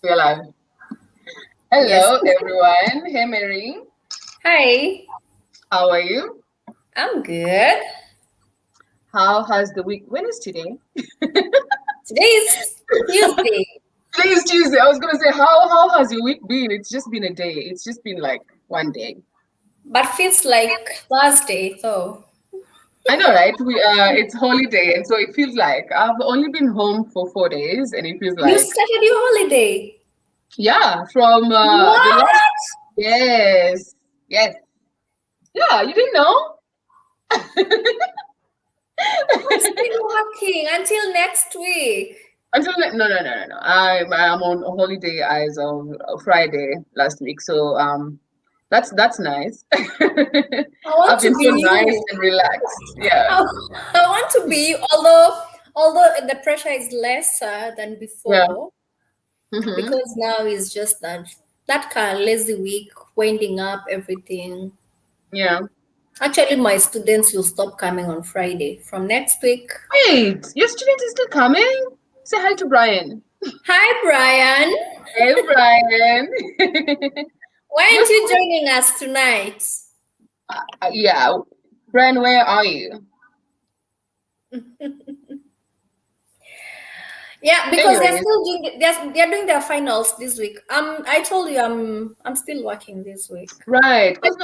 We're live. Yes. Hello, everyone. Hey, Mary. Hi, How are you? I'm good. How has the week? When is today? Today is Tuesday, Today is Tuesday. I was gonna say, how has your week been? It's just been a day. It's just been like one day. but feels like Thursday, so I know, right? It's holiday, and so it feels like I've only been home for 4 days, and it feels you like started your holiday. yeah, from the last. What? Yes, yes, yeah. You didn't know? I'm still working until next week. No. I'm on holiday as of Friday last week, so that's nice. I want I've been to so be nice you. and relaxed. Yeah, I, I want to be you, although the pressure is lesser than yeah, before, hmm because now it's just that kind of lazy week, winding up everything. yeah. Actually, my students will stop coming on Friday from next week. Wait, your student is still coming? Say hi to Brian. Hi, Brian. Hey, Brian. Why Your aren't you student? joining us tonight? Yeah, Brian. Where are you? Yeah, because they're Anyways, still doing they're doing their finals this week. I told you I'm still working this week. right? Because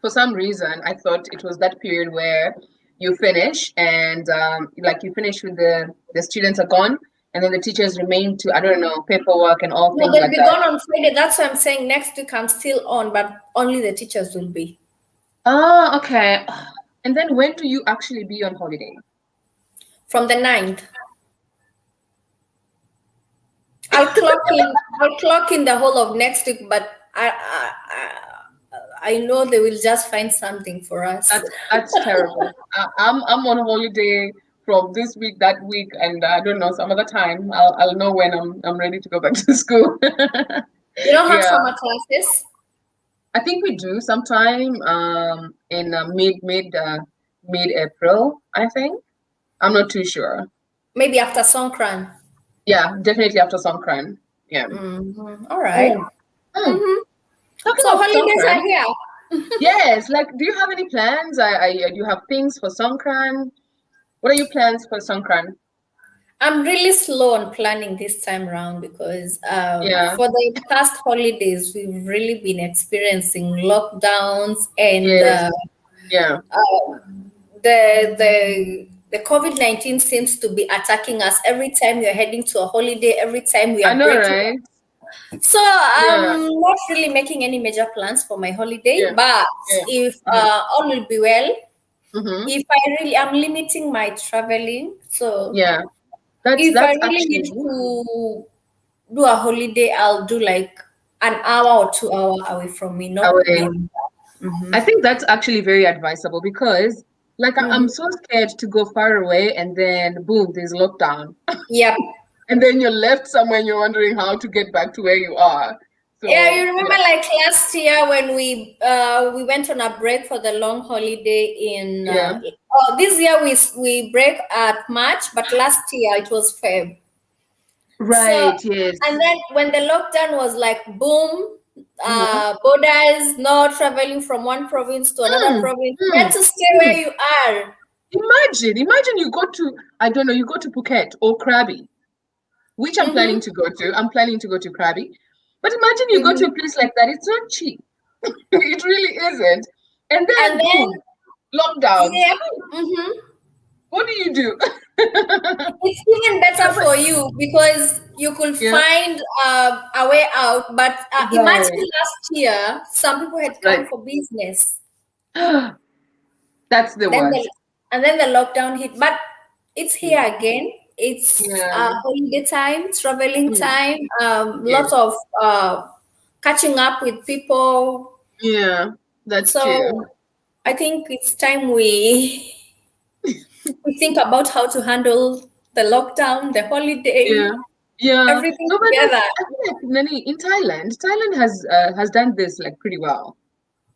for some reason I thought it was that period where you finish and like you finish with the students are gone and then the teachers remain to I don't know paperwork and all No, things they'll like be that. gone on Friday. That's why I'm saying next week I'm still on, but only the teachers will be Oh, okay. And then when do you actually be on holiday? from the 9th. I'll clock in the whole of next week, but I know they will just find something for us. That's terrible. I'm on holiday from this week, that week, and I don't know some other time. I'll know when I'm ready to go back to school. You don't have Yeah, summer classes? I think we do sometime in mid April. I think. I'm not too sure. Maybe after Songkran. Yeah, definitely after Songkran. Yeah. All right. Mm. Mm. Mm-hmm. Talking So of holidays Songkran, are here. yes. Like, do you have any plans? Do you have things for Songkran? What are your plans for Songkran? I'm really slow on planning this time around because Yeah. for the past holidays we've really been experiencing lockdowns and Yes. Yeah. the COVID-19 seems to be attacking us every time we're heading to a holiday, every time we I are know, breaking. right? So Yeah. I'm not really making any major plans for my holiday, Yeah. but Yeah. if Mm-hmm. all will be well, Mm-hmm. if I really am limiting my traveling, so Yeah. That's if I that's really need actually to do a holiday, I'll do like an hour or 2 hour away from me, not away. beyond that. I think that's actually very advisable because, like, I'm Hmm. so scared to go far away and then boom, there's lockdown. Yep. And then you're left somewhere and you're wondering how to get back to where you are. Yeah, So you remember yeah, like last year when we went on a break for the long holiday in yeah, this year we break at March, but last year it was Feb. So, right, yes. and then when the lockdown was like boom, Mm-hmm. borders, no traveling from one province to another Mm, province. You mm, had to stay where mm. you are. Imagine you go to I don't know, you go to Phuket or Krabi, which I'm planning Mm-hmm. to go to. I'm planning to go to Krabi, but imagine you go to Mm-hmm. a place like that. It's not cheap. It really isn't. And And then then, boom, lockdown. yeah, mm-hmm. What do you do? It's even better for you because you could Yeah, find a way out. But imagine right, last year, some people had come right. for business. That's the Then worst. the and then the lockdown hit. But it's Mm, here again. It's yeah, holiday time, traveling mm, time, yes, lots of catching up with people. yeah, that's true. So I think it's time we think about how to handle the lockdown, the Yeah, holiday, yeah. everything No, but like together. I feel like Nani in Thailand has done this like pretty well.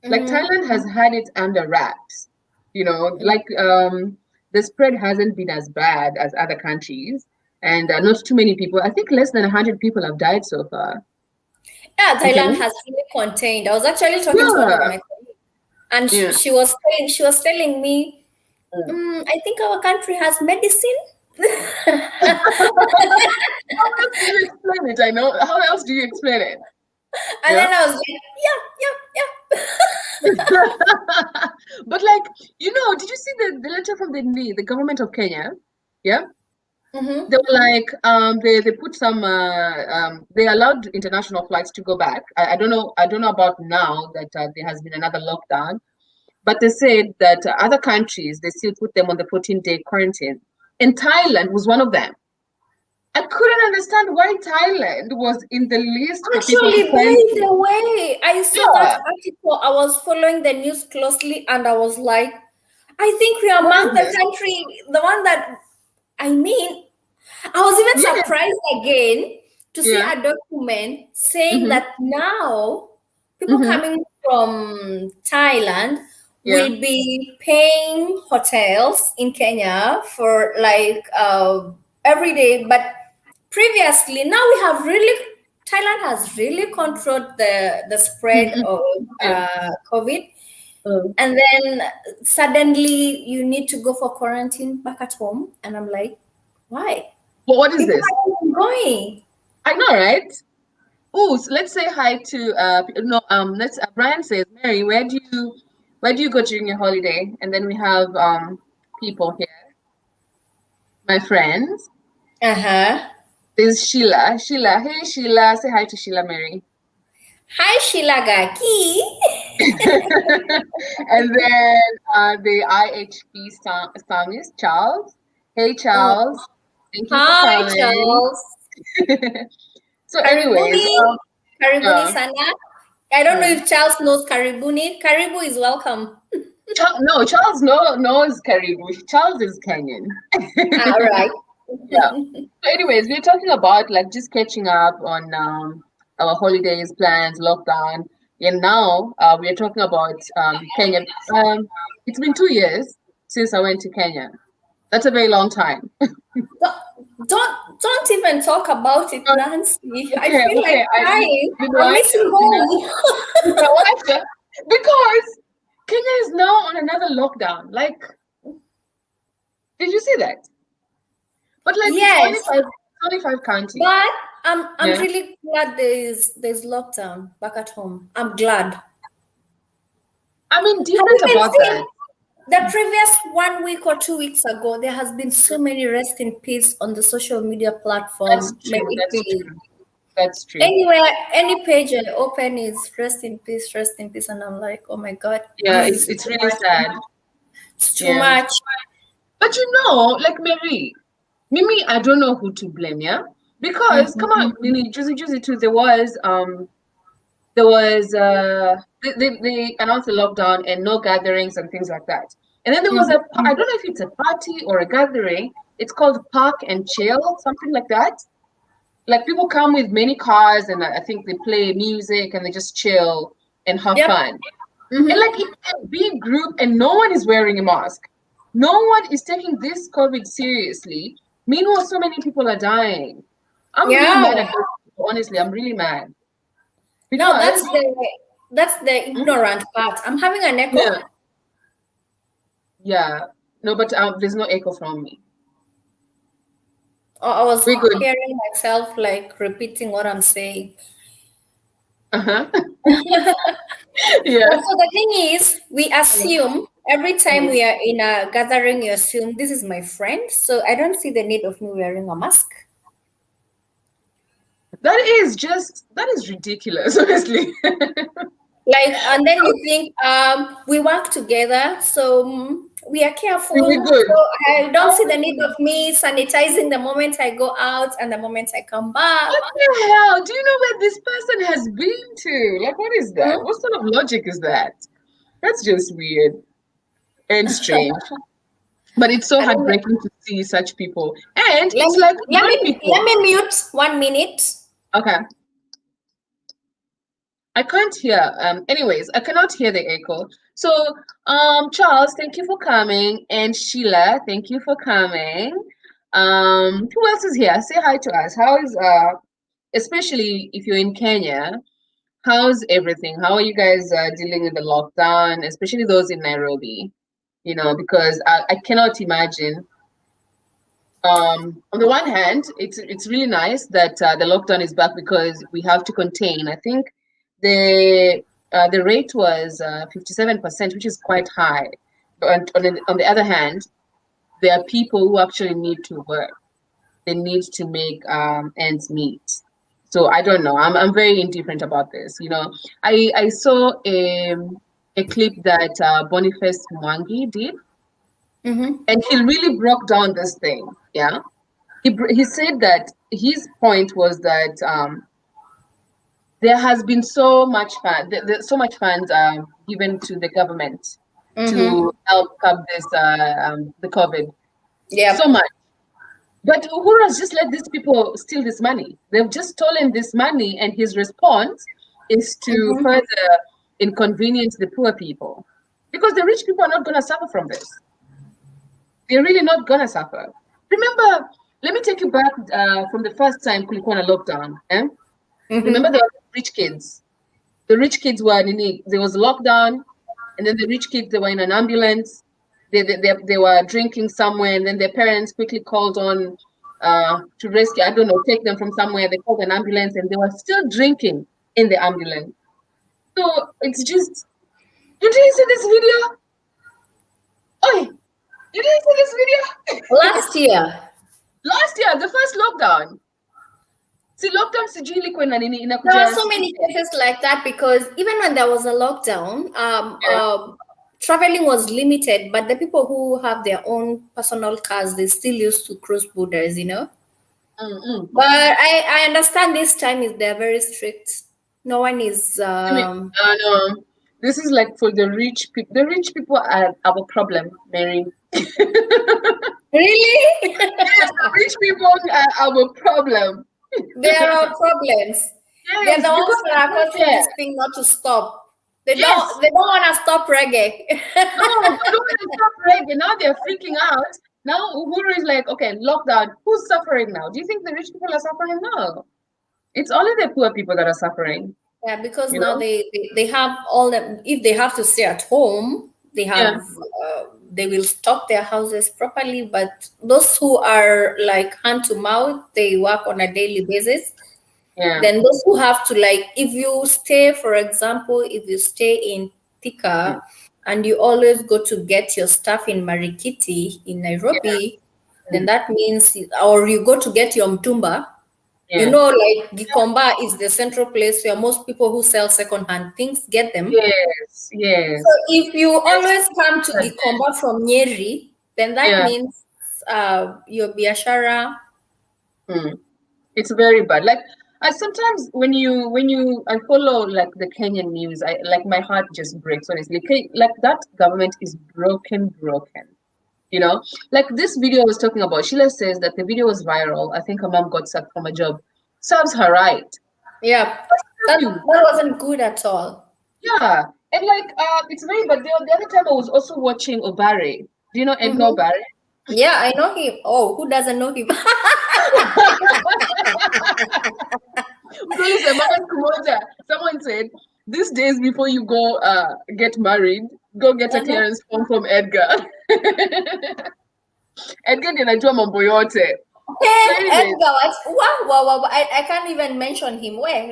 Like Mm-hmm. Thailand has had it under wraps. You know, like the spread hasn't been as bad as other countries. and not too many people. I think less than 100 people have died so far. Yeah, Okay. Thailand has really contained. I was actually talking to one of my colleagues, and she was telling me, I think our country has medicine. How else do you explain it? I know. How else do you explain it? And then I was like, yeah. But like, did you see the letter from the government of Kenya? Yeah. Mm-hmm. They were like, they put some, they allowed international flights to go back. I don't know about now that there has been another lockdown, but they said that other countries, they still put them on the 14-day quarantine. And Thailand was one of them. I couldn't understand why Thailand was in the list for people to Actually, by quarantine. the way, I saw that article. I was following the news closely, and I was like, I think we are among the country, the one that, I mean, I was even surprised again to see a document saying that now people coming from Thailand will be paying hotels in Kenya for like every day. But previously, now we have really, Thailand has really controlled the spread of COVID. And then suddenly you need to go for quarantine back at home. And I'm like, why? Well, what is this? Going? I know, right? Oh, so let's say hi to let's Brian says, Mary, where do you go during your holiday? And then we have people here. My friends. There's Sheila. Sheila, hey Sheila, say hi to Sheila Mary. Hi Sheila Gakii. And then the IHP Psalmist Charles. Hey Charles. Thank you for coming. Charles. So anyways, Karibuni sana. I don't know if Charles knows Karibuni. Karibu is welcome. No, Charles knows Karibu. Charles is Kenyan. All right. Yeah. So anyways, we're talking about like just catching up on our holidays, plans, lockdown. And now we are talking about Kenya. It's been 2 years since I went to Kenya. That's a very long time. Don't even talk about it, Nancy. I feel like crying. I'm missing home. Because Kenya is now on another lockdown. Like, did you see that? But like, yes, it's only five counties. But I'm really glad there's lockdown back at home. I'm glad. I'm indifferent about that. The previous 1 week or 2 weeks ago, there has been so many rest in peace on the social media platform. That's true. Anywhere, any page I open is rest in peace, and I'm like, oh my God. Yeah, it's really sad. It's too much. But like Mary, Mimi, I don't know who to blame, yeah? Because come on, Juicy too, they announced the lockdown and no gatherings and things like that. And then there was I don't know if it's a party or a gathering. It's called Park and Chill, something like that. Like people come with many cars and I think they play music and they just chill and have fun. And like it's a big group and no one is wearing a mask. No one is taking this COVID seriously. Meanwhile, so many people are dying. I'm really mad at this. Honestly, I'm really mad. No, that's the ignorant part. I'm having an echo. Yeah. No, but there's no echo from me. Oh, I was hearing myself like repeating what I'm saying. Yeah. So the thing is, we assume every time we are in a gathering, you assume this is my friend. So I don't see the need of me wearing a mask. That is ridiculous, honestly. And then you think we work together, so we are careful. We're good. So I don't see the need of me sanitizing the moment I go out and the moment I come back. What the hell? Do you know where this person has been to? Like, what is that? What sort of logic is that? That's just weird and strange. But it's so heartbreaking to see such people. And it's like let me mute 1 minute. Okay. I can't hear. Anyways, I cannot hear the echo. So, Charles, thank you for coming, and Sheila, thank you for coming. Who else is here? Say hi to us. How is especially if you're in Kenya, how's everything? How are you guys dealing with the lockdown, especially those in Nairobi? Because I cannot imagine. On the one hand, it's really nice that the lockdown is back because we have to contain. I think the rate was 57%, which is quite high. But on the other hand, there are people who actually need to work. They need to make ends meet. So I don't know. I'm very indifferent about this. I saw a clip that Boniface Mwangi did, and he really broke down this thing. Yeah, he said that his point was that there has been so much funds given to the government to help curb this the COVID. Yeah. So much. But Uhuru has just let these people steal this money. They've just stolen this money, and his response is to further inconvenience the poor people. Because the rich people are not going to suffer from this. They're really not going to suffer. Remember, let me take you back from the first time Kulikona lockdown. Remember, there were rich kids. The rich kids were there was lockdown, and then the rich kids, they were in an ambulance. They were drinking somewhere, and then their parents quickly called on to rescue, I don't know, take them from somewhere. They called an ambulance, and they were still drinking in the ambulance. So it's just, you didn't see this video? Oh, you didn't see this video? Last year. Last year, the first lockdown. See, lockdown sijui ilikuwa na nini inakuja. There are so many cases like that because even when there was a lockdown, traveling was limited, but the people who have their own personal cars, they still used to cross borders, But I understand this time they're very strict. No one is. No. This is like for the rich people. The rich people are our problem, Mary. Really? Yes, the rich people are our problem. They are our problems. Yes, they're the ones that are causing this thing not to stop. They don't want to stop reggae. No, they don't want to stop reggae. Now they're freaking out. Now Uhuru is like, okay, lockdown. Who's suffering now? Do you think the rich people are suffering? No. It's only the poor people that are suffering. Yeah, because now they have all the, if they have to stay at home, they have they will stock their houses properly. But those who are like hand to mouth, they work on a daily basis. Yeah. Then those who have to, like, if you stay, for example, if you stay in Thika and you always go to get your stuff in Marikiti in Nairobi, then that means, or you go to get your mtumba. You know, like Gikomba is the central place where most people who sell secondhand things get them. Yes, yes. So if you always come to Gikomba from Nyeri, then that means your biashara. It's very bad. Like sometimes when I follow like the Kenyan news, my heart just breaks honestly. Like that government is broken. Like this video I was talking about, Sheila says that the video was viral. I think her mom got sacked from a job. Serves her right. Yeah, that wasn't good at all. Yeah, and like it's very bad. The other time I was also watching Obare. Do you know Edgar Obare? Yeah, I know him. Oh, who doesn't know him? Someone said, these days before you go get married, go get a clearance form from Edgar. Edgar anajua mambo yote. Hey, Edgar, wow. I can't even mention him. Where?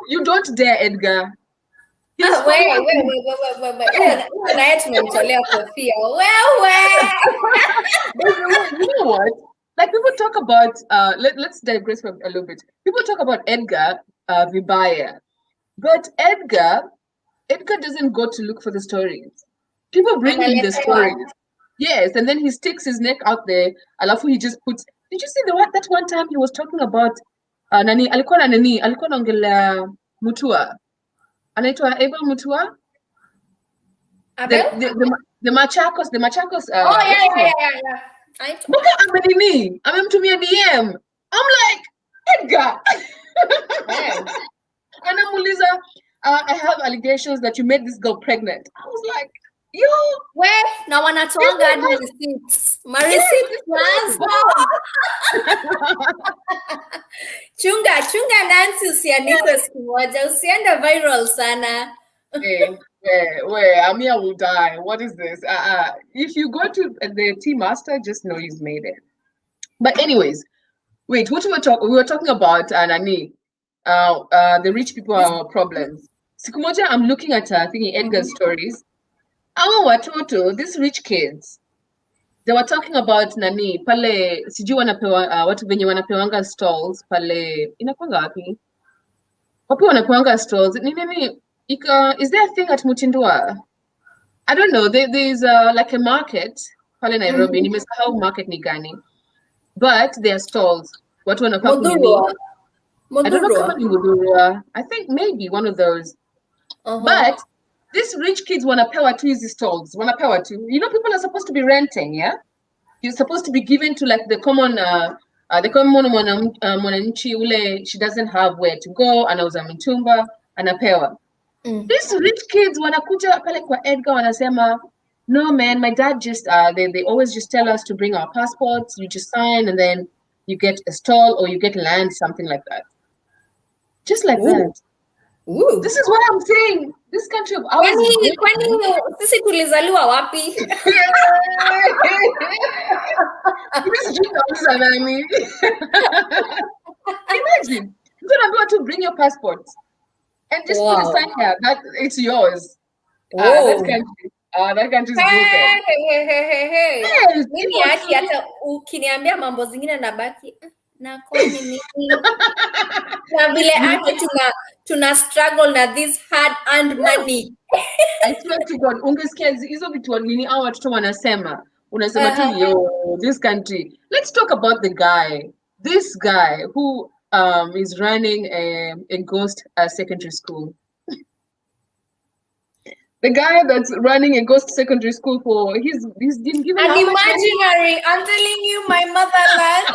You don't dare, Edgar. Wait. You know what? Like people talk about let's digress for a little bit. People talk about Edgar Vibaya, but Edgar doesn't go to look for the stories. People bring him the stories. Yes, and then he sticks his neck out there. Alafu he just puts. Did you see that one time he was talking about nani alikuwa naongelea Mutua. Anaitwa Abel Mutua? The Machakos. Oh yeah. Amemtumia DM. I'm like, Edgar. Anamuuliza, I have allegations that you made this girl pregnant. I was like, Yo, Where na wanatoanga hadi receipts. Ma receipts nazo. Chunga Nancy usianikwe siku moja. Usiende viral sana. where Amia will die. What is this? If you go to the tea master, just know you've made it. But anyways, wait, what we were talking about Nani, the rich people problems. Sikumoja, I'm looking at thinking Edgar's stories. Our watoto, these rich kids, they were talking about Nani pale sijui wanapewa watu venye wanapewanga stalls pale inakwanga wapi? Wapi wanapewanga stalls? Nini is there a thing at Mutindwa? I don't know. There's like a market pale Nairobi. Nimesahau market ni gani. But there are stalls. Watu wanapaka nini? I don't know kama ni Mudurwa. I think maybe one of those. But these rich kids wanapewa tu hizi stalls. Wanapewa tu. You know, people are supposed to be renting, yeah? You're supposed to be given to like the common mwananchi ule, she doesn't have where to go, anauza mitumba, anapewa. These rich kids wanakuja pale kwa Edgar wanasema, no man, my dad just, they always just tell us to bring our passports, you just sign and then you get a stall or you get land, something like that. Just like that. Ooh. This is what I'm saying. This country of ours. Kwani sisi tulizaliwa wapi? Imagine. You're gonna go to bring your passport and just put a sign here that it's yours. That country is broken. Hey. Mimi haki hata ukiniambia mambo zingine nabaki na kwani mimi na vile hata tuna struggle na this hard earned money. I swear to God, ungesikia hizo vitu nini hao watoto wanasema. Unasema tu yo, this country. Let's talk about the guy. This guy who is running a ghost secondary school. The guy that's running a ghost secondary school for he's been given an imaginary. I'm telling you, my motherland.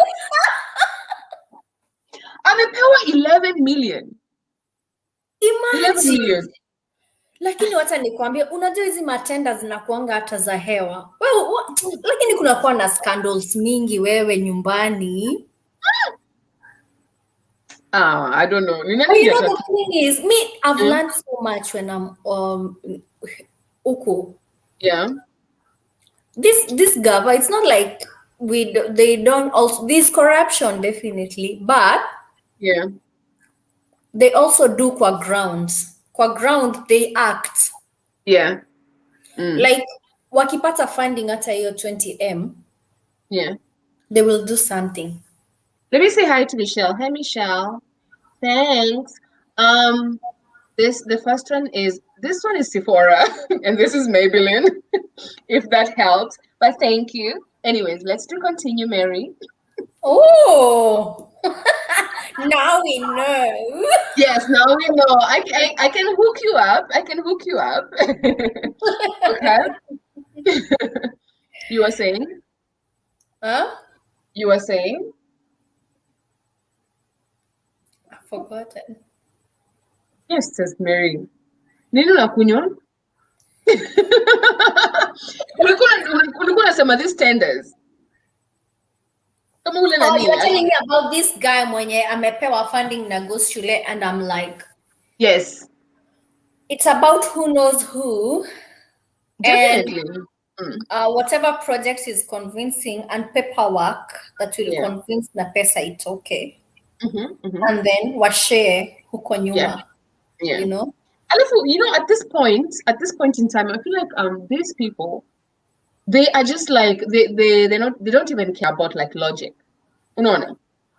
Amepewa 11 million. Imagine. 11 million. Lakini wacha nikwambie, unajua hizi matenda zinakuanga hata za hewa. Lakini kunakuwa na scandals mingi wewe nyumbani. I don't know. You know the thing is, I've learned so much when I'm uku. Yeah. This gava, it's not like they don't also, this corruption definitely, but yeah, they also do kwa grounds. Kwa ground they act. Yeah. Like wakipata funding hata hiyo 20M. Yeah. They will do something. Let me say hi to Michelle. Hi, Michelle. Thanks. The first one is, this one is Sephora and this is Maybelline, if that helps. But thank you. Anyways, let's continue, Mary. Oh, now we know. Yes, now we know. I can hook you up. I can hook you up. Okay. You were saying? Huh? You were saying? I've forgotten. Yes, says Mary. Nini unakunywa? Ulikuwa unasema these tenders. You're telling me about this guy mwenye amepewa funding na Ghost Shule, and I'm like, yes. It's about who knows who. Definitely. And whatever project is convincing and paperwork that will convince na pesa it's okay. And then washare huko nyuma. Yeah. You know? You know, at this point in time, I feel like these people, they are just like they don't even care about like logic. No.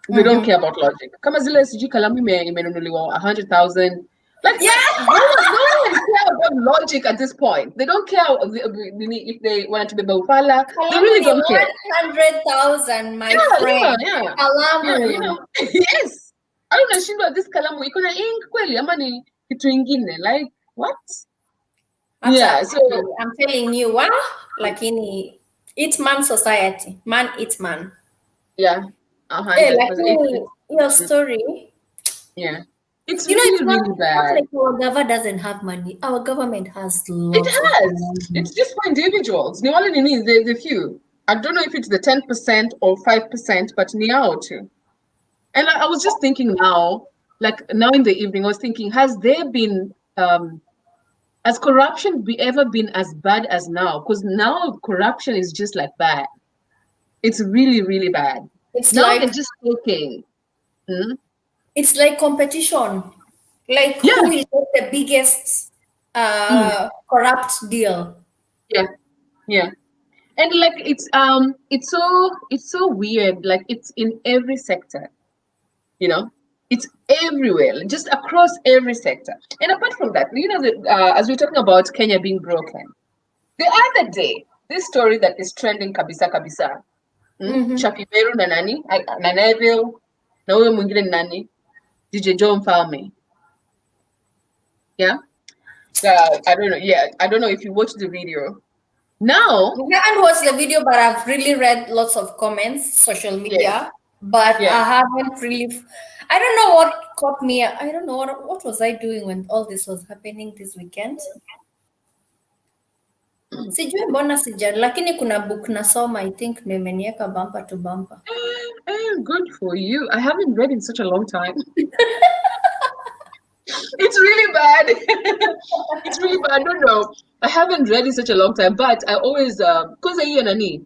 They don't care about logic. Kama zile sijui kalamu imenunuliwa 100,000. Like no one care about logic at this point. They don't care if they want to be Baufala. They really don't care. 100,000, my friend. Yeah. Kalamu. You know. Yes. I don't know, this kalamu iko na ink kweli ama ni kitu ingine, like what? So I'm telling you, lakini it's man society. Man eats man. Yeah. Hey, like your story. Yeah. It's You know, really, really it's not bad. like our government doesn't have money. Our government has It lots of has. money. It's just for individuals. New Orleans means the few. I don't know if it's the 10% or 5%, but Niao too. And I was just thinking now, like now in the evening, I was thinking, has corruption ever been as bad as now? Because now corruption is just like bad. It's really, really bad. It's Now they're like just talking. Hmm? it's like competition. Like Yeah, who will get the biggest mm, corrupt deal? yeah, yeah. And like it's so weird. Like it's in every sector, you know. It's everywhere, like, just across every sector. And apart from that, as we're talking about Kenya being broken, the other day, this story that is trending kabisa kabisa, Mm-hmm. Shafi Meru na nani, na Neville, na huyo mwingine ni nani, DJ Joe Mfalme. Yeah, I don't know. Yeah, I don't know if you watched the video. Now, I haven't watched the video, but I've really read lots of comments, social yes, media, but yes. I haven't really. I don't know what caught me. I don't know what was I doing when all this was happening this weekend. Sijui mbona sija, lakini kuna book nasoma, I think ndio imeniweka bumper to bumper. Good for you. I haven't read in such a long time. It's really bad. It's really bad. I don't know. I haven't read in such a long time, but I always because I nani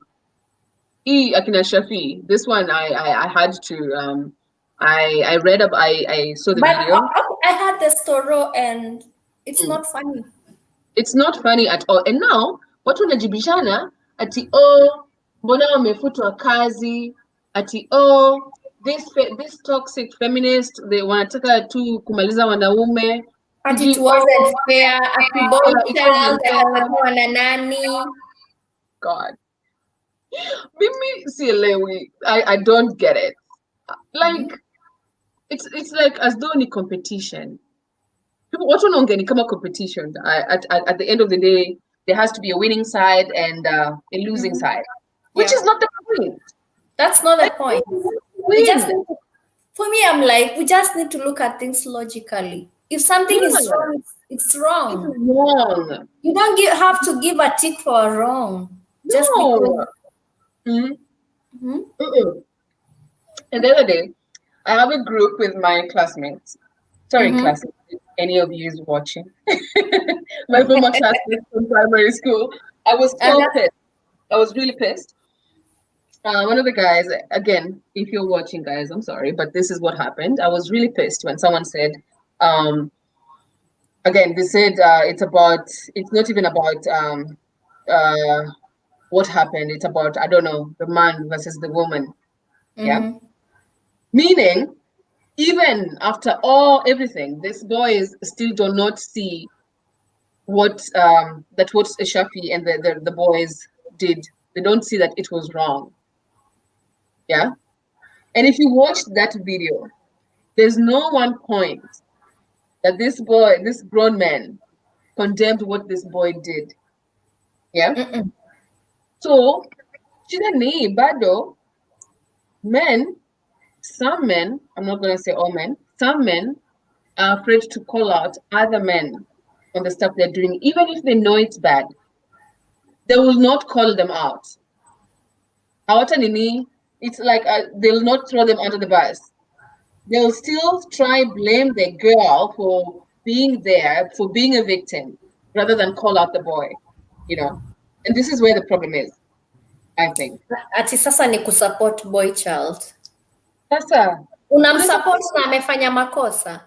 akina Shafi. This one I had to I read up I saw the But video. I had the story and it's Mm. not funny. It's not funny at all. And now watu wanajibishana ati oh mbona wamefutwa kazi ati oh this toxic feminist they wanataka tu kumaliza wanaume. And Sijui, it wasn't oh, fair. Ati boy it child wasn't anawekwa na nani. God. Mimi sielewi. I don't get it. Like it's like as though ni competition. People watu wanaongea ni kama competition. At the end of the day, there has to be a winning side and a losing side, which Yeah. is not the point. That's not the Like, point. We just win. need to, for me, I'm like, we just need to look at things logically. If something is Yeah, wrong, it's it's wrong. wrong. You don't have to give a tick for a wrong just because. No. Mhm. Mhm. Mm-mm. And the other day, I have a group with my classmates. Sorry, Mhm. classmates, if any of you is watching. My former classmates from primary school. I was so Uh-huh. pissed. I was really pissed. One of the guys, again, if you're watching, guys, I'm sorry, but this is what happened. I was really pissed when someone said, um, again, they said it's not even about uh, what happened. It's about, I don't know, the man versus the woman. Yeah. Mhm. Meaning, even after everything, these boys still do not see what Shafi and the boys did. They don't see that it was wrong. Yeah. And if you watch that video, there's no one point that this grown man, condemned what this boy did. Yeah. Mm-mm. So, shida ni bado some men, I'm not gonna say all men, some men are afraid to call out other men on the stuff they're doing, even if they know it's bad. They will not call them out. Hawata nini, it's like they'll not throw them under the bus. They'll still try blame the girl for being there, for being a victim, rather than call out the boy, you know. And this is where the problem is, I think. Ati sasa ni kusupport boy child. Sasa, Unamsupport na amefanya makosa.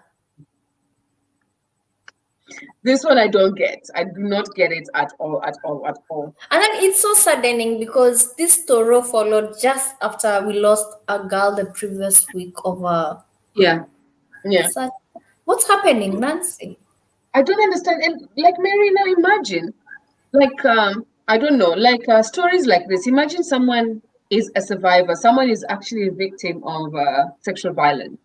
this one I don't get. I do not get it at all, at all, at all. And then it's so saddening because this story followed just after we lost a girl the previous week over. Yeah. Yeah. So, what's happening, Nancy? I don't understand. And like Mary, now imagine, like I don't know, like stories like this. Imagine someone is a survivor, someone is actually a victim of sexual violence,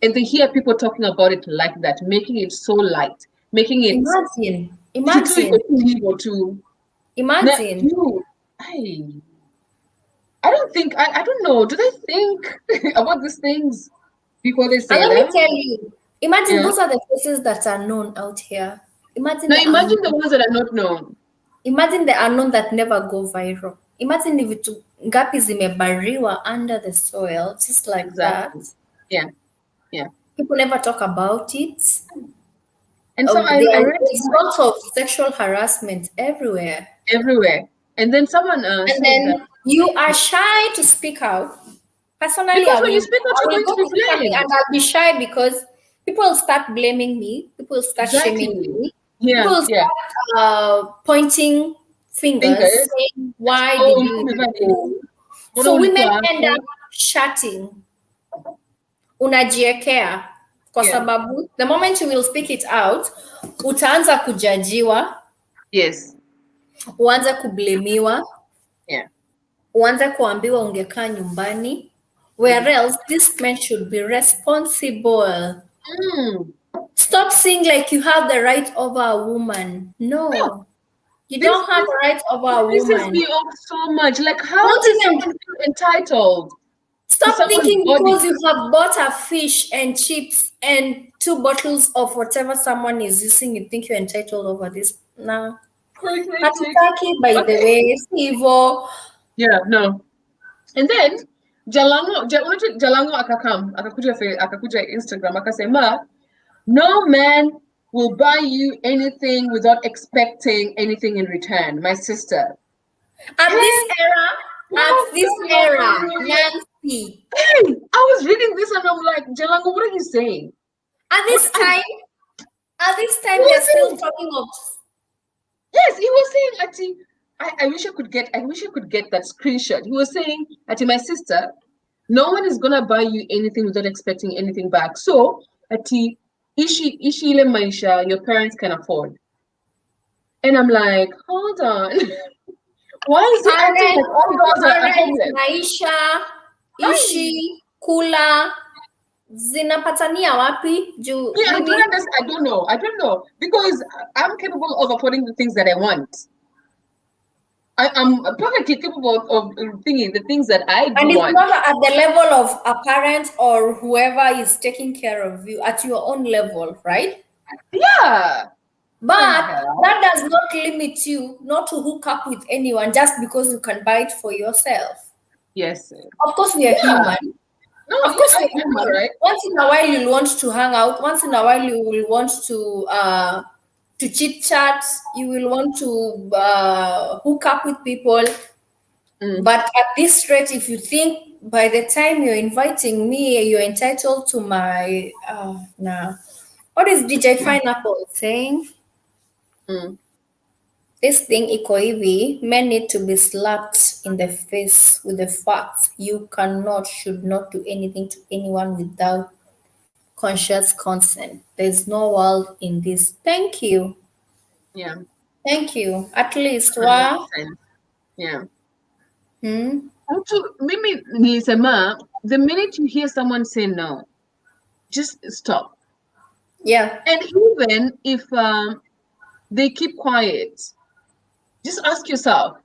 and they hear people talking about it like that, making it so light, making it Imagine. Imagine. I don't think I don't know. Do they think about these things before they say And them? let me tell you, Imagine Yeah. those are the faces that are known out here. Imagine Now the imagine the unknown. ones that are not known. Imagine the unknown that never go viral. Imagine if it ngapi zimeburiwa under the soil, just like that. Exactly. Yeah. Yeah. People never talk about it. And so I read There's lots of sexual harassment everywhere. everywhere. And then someone And said that then you are shy to speak out. Personally, because when you speak out, I you're will going to go be to something and blamed. I'll be shy because people will start blaming me. People will start shaming Exactly. me. People Yeah. will Yeah. start pointing fingers, Fingers. saying, "Why did Oh, you go?" mbona So women ulikuwa end hapo? up shutting. Unajiekea. Kwa Yeah. sababu, the moment you will speak it out, utaanza kujajiwa, Yes. uanze kublemiwa, Yeah. uanze kuambiwa ungekaa nyumbani. Where else, these men should be responsible. Mm. Stop seeing like you have the right over a woman. No, you don't have a right over a pisses woman. me off so much. Like, how Don't does even someone feel entitled to stop someone's thinking body? because you have bought a fish and chips and 2 bottles of whatever someone is using, you think you're entitled over this. Nah. Hatutaki, by the way, Sivo. Yeah, no. And then Jalango akakuja Instagram akasema, no man will buy you anything without expecting anything in return. My sister. At this era, Nancy. Hey, I was reading this and I'm like, Jalango, what are you saying? At this time, they're still talking of. Yes, he was saying, Ati, I wish I could get that screenshot. He was saying, Ati, my sister, no one is gonna buy you anything without expecting anything back. So, Ati, ishi ile maisha your parents can afford. And I'm like, hold on. Why is he acting like all girls are homeless? Maisha, ishi, kula, zinapatania wapi? Yeah, I don't know. Because I'm capable of affording the things that I want. I'm perfectly capable of thinking the things that I do and it's want. not at the level of a parent or whoever is taking care of you, at your own level, right? Yeah. But that does not limit you not to hook up with anyone just because you can buy it for yourself. Yes. Of course, we are human. No, of course, we are I know, human. right? Once in a while, you'll want to hang out. Once in a while, you will want to chit chat. You will want to hook up with people. But at this rate, if you think by the time you're inviting me, you're entitled to my nah. What is DJ Fineapple saying? This thing iko hivi, men need to be slapped in the face with the fact you should not do anything to anyone without conscious consent. There's no world in this. Thank you. Yeah. Thank you. At least, wa? Yeah. Hmm? Mimi nilisema, the minute you hear someone say no, just stop. Yeah. And even if they keep quiet, just ask yourself,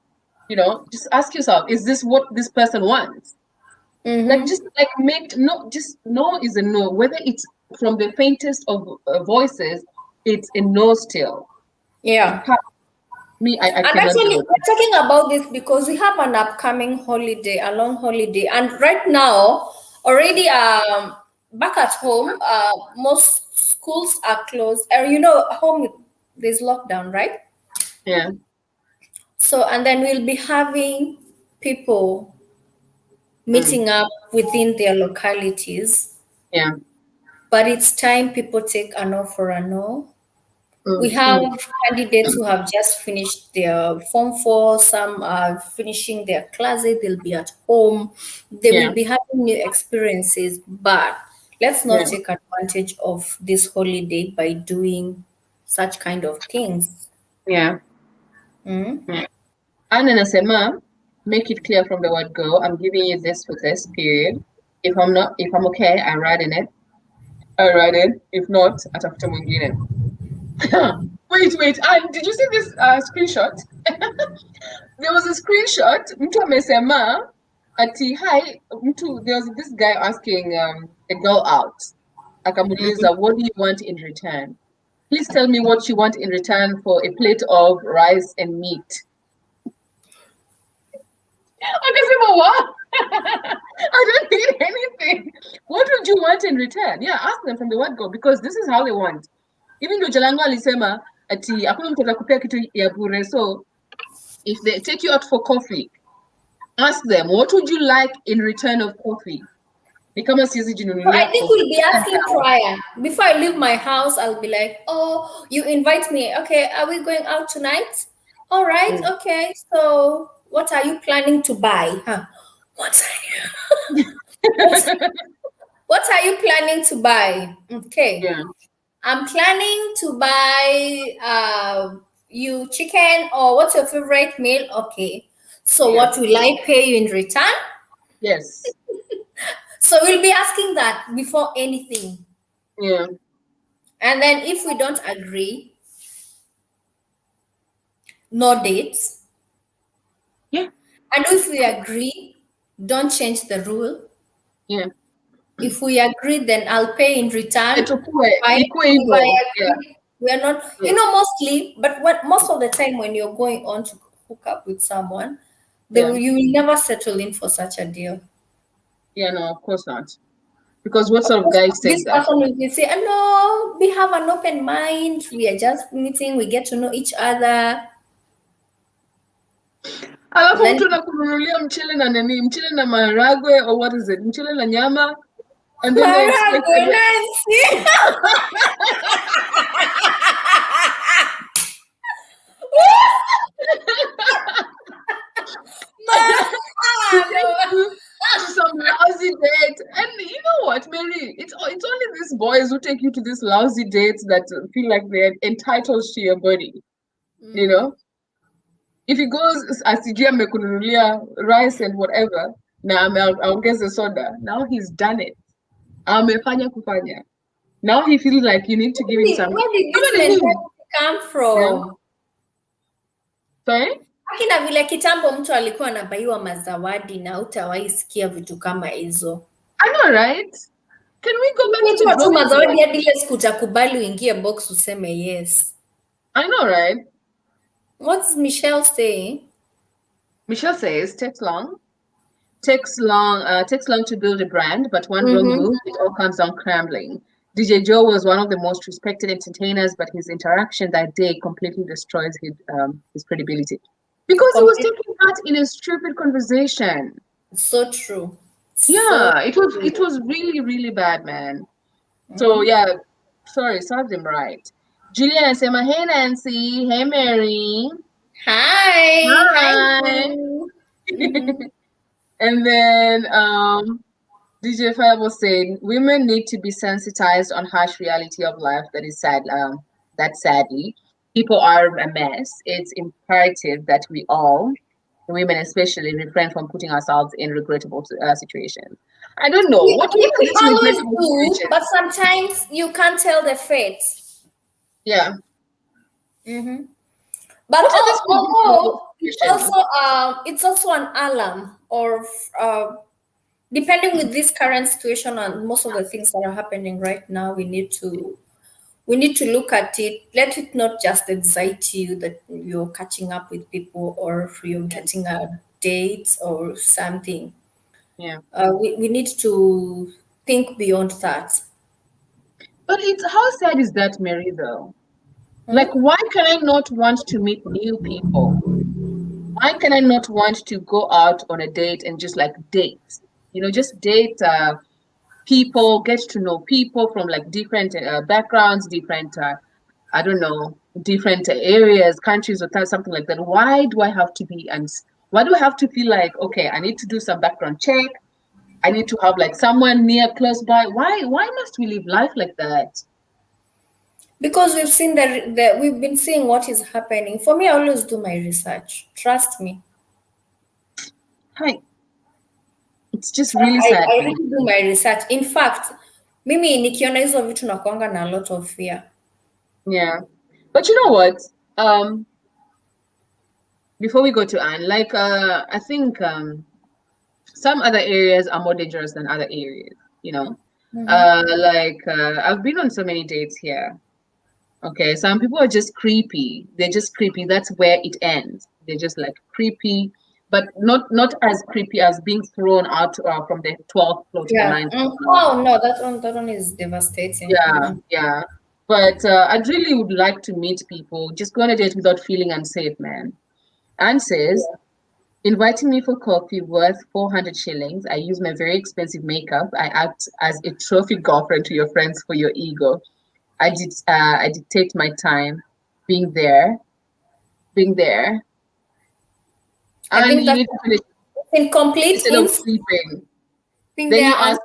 is this what this person wants? Like, just like just no is a no. Whether it's from the faintest of voices, it's a no still. Yeah. I And cannot actually, do it. we're talking about this because we have an upcoming holiday, a long holiday. And right now, already back at home, most schools are closed. Home, there's lockdown, right? Yeah. So, and then we'll be having people meeting up within their localities. Yeah. But it's time people take a no for a no. We have candidates who have just finished their Form 4. Some are finishing their classes. They'll be at home. They will be having new experiences. But let's not take advantage of this holiday by doing such kind of things. Yeah. And Anasema, make it clear from the word go. I'm giving you this for this period. If I'm okay, I write in it. I write it. If not, atafuta mwingine. Wait. Did you see this screenshot? There was a screenshot. Mtu amesema ati hi. There was this guy asking a girl out. akamuuliza, what do you want in return? Please tell me what you want in return for a plate of rice and meat. Akasema, what? I don't need anything. What would you want in return? Yeah, ask them from the word go, because this is how they want. Even though Jalango alisema ati hakuna mtu atakupea kitu ya bure. So if they take you out for coffee, ask them, what would you like in return of coffee? Ni kama siwezi So jinunulia I think coffee. we'll be asking prior. Before I leave my house, I'll be like, oh, you invite me. Okay, are we going out tonight? All right, okay. So what are you planning to buy? Huh? What are you planning to buy? Okay. Yeah. I'm planning to buy you chicken, or what's your favorite meal? Okay. So what will I pay you in return? Yes. So we'll be asking that before anything. Yeah. And then if we don't agree, no dates. Yeah. And if we agree, don't change the rule. Yeah. If we agree, then I'll pay in return. If I agree, we are not, mostly, but most of the time when you're going on to hook up with someone, you will never settle in for such a deal. Yeah, no, of course not. Because what sort of guy says this that? person will say, no, we have an open mind. We are just meeting. We get to know each other. Alafu mtu anakununulia mchele na nini? Mchele na maharagwe, or what is it? Mchele na nyama. And then they expect some lousy date. And you know what, Mary? It's only these boys who take you to these lousy dates that feel like they're entitled to your body. You know? If he goes asijia amekununulia rice and whatever, na aongeze soda, now he's done it. Amefanya kufanya. Now he feels like you need to give him something. Where did this mentality come from? Yeah. Sorry? Akina vile kitambo mtu alikuwa anabaiwa mazawadi na hutawahi sikia vitu kama hizo. I know, right? Can we go back to the drawing board? Mazawadi hadi ile siku utakubali uingie box useme yes. I know, right? What's Michelle saying? Michelle says takes long to build a brand, but one wrong move, it all comes down crumbling. DJ Joe was one of the most respected entertainers, but his interaction that day completely destroys his credibility. Because he was taking part in a stupid conversation. So true. Yeah, it was really, really bad, man. So yeah, sorry, served him right. Julian Asema, hey Nancy, hey Mary. Hi. And then DJ Fire was saying women need to be sensitized on harsh reality of life that is sad. That sadly, people are a mess. It's imperative that we all, women especially, refrain from putting ourselves in regrettable situations. I don't know what we always do, but sometimes you can't tell the fate. Yeah. But it's also an alarm, or depending with this current situation and most of the things that are happening right now, we need to look at it. Let it not just excite you that you're catching up with people or you're getting a date or something. Yeah. We need to think beyond that. But how sad is that, Mary, though? Like, why can I not want to meet new people? Why can I not want to go out on a date and just like date? Just date people, get to know people from like different backgrounds, different, I don't know, different areas, countries, or something like that. Why do I have to feel like, okay, I need to do some background check. I need to have like someone near close by. Why must we live life like that? Because we've seen we've been seeing what is happening. For me, I always do my research. Trust me. Hi. It's just really sad. I really do my research. In fact, mimi nikiona hizo vitu nakuanga na a lot of fear. Yeah. But you know what? Before we go to Anne, like I think some other areas are more dangerous than other areas, I've been on so many dates here. Okay, some people are just creepy. They're just creepy. That's where it ends. They're just like creepy, but not as creepy as being thrown out from the 12th floor to the Yeah. 9th floor. Oh no, that one is devastating. Yeah, yeah. But I really would like to meet people. Just go on a date without feeling unsafe, man. Anne says, inviting me for coffee worth 400 shillings. I use my very expensive makeup. I act as a trophy girlfriend to your friends for your ego. I dictate my time, being there, being there, I and think you that's need to finish incomplete instead of in sleeping. being Then there you and